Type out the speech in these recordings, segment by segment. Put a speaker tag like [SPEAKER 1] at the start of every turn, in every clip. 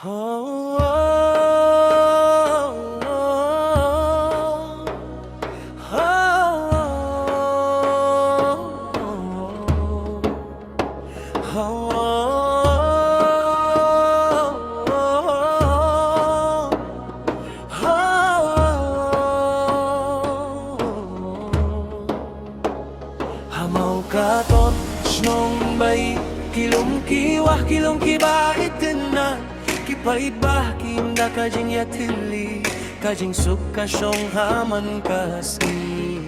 [SPEAKER 1] Oh, oh, Hamaw ka ton, snong bay, kilom kiwah, kilom kibait na. Kipaibah kimda kajing yatili, kajing suka syong haman kasi.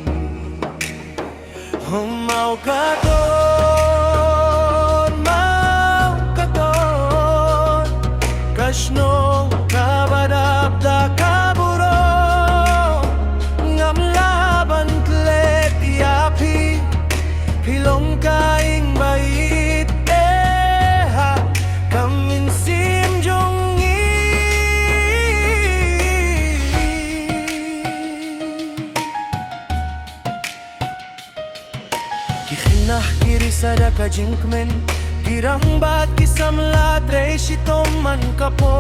[SPEAKER 1] Mau ka ton, mau ka ton, kasnong kabadabda kaburo, ngam laban tlet yapi, pilong kaing bait eha, kamin sim jongi. Kihinah kiri sada kajinkmen, kirang bat kisamla tre shitoman kapo.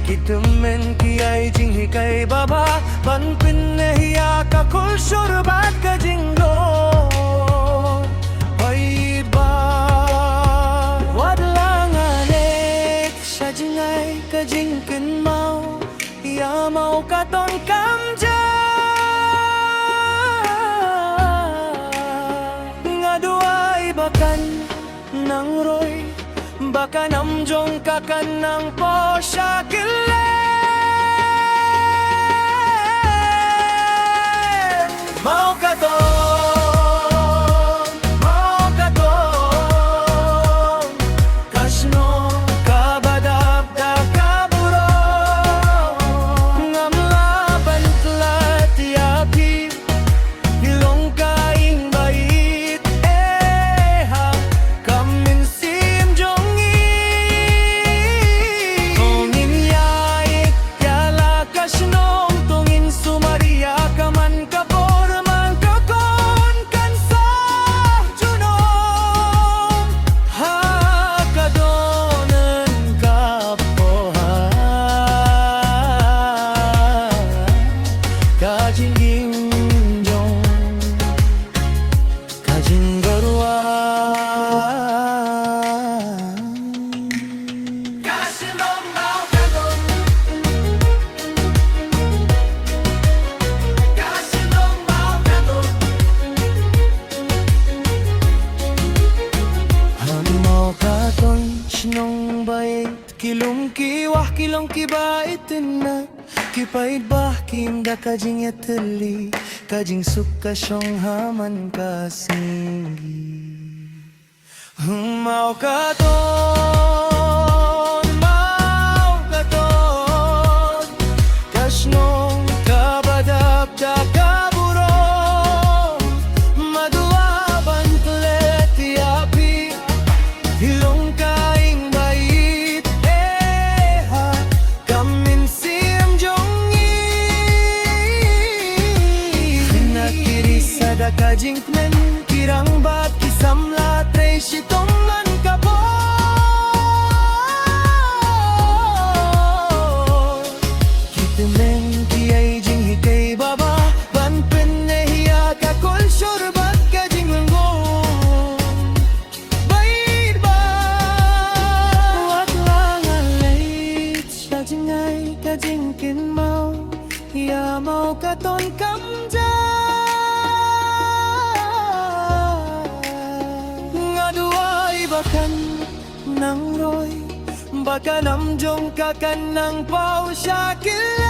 [SPEAKER 1] Kitumen kiyay jing hikay baba, ban pinnehiya ka kul shurbat ka jinglo. Ay ba wadlang alit siya jingay ka jingkin mau, ya mau ka ton kamja. Nga duay bakan ng roy, baka namjong kakan ng po siya kilen. Mau ka ton, mau ka ton, kasno kabadabda kaburo, ngam laban tlat yapi, ilong kaing bait eha, kamin sim jongi. Tongin yait yala kasnong, tongin sumariya kaman kapor man kakon kansa junong, ha kadonen kapohan, kajing ginjong, kajing garwa. Kasinong mau katon, kasinong mau katon. Hamaw katon, sinong bait, kilom kiwah, kilom kibait na. Kipait bah kimda kajing yatili, kajing suka syong haman kasinggi. Mau ka ton, mau ka ton, kasnong kabadabda kaburo, maduaban tlet yapi, ilong kaing bait eha, kamin sim jongi. Nakiri sada kajinkmen, kirang bat kisamla tre shitongan kapo. Kitumen kiyay jing hikay baba, ban pinnehiya ka kul shurbat ka jing lenggong. Bait ba wag lang alit siya jingay ka jingkin mau, ya mau ka ton kamja. Nga duay bakan ng roy, baka namjong kakan ng pau siya kilen.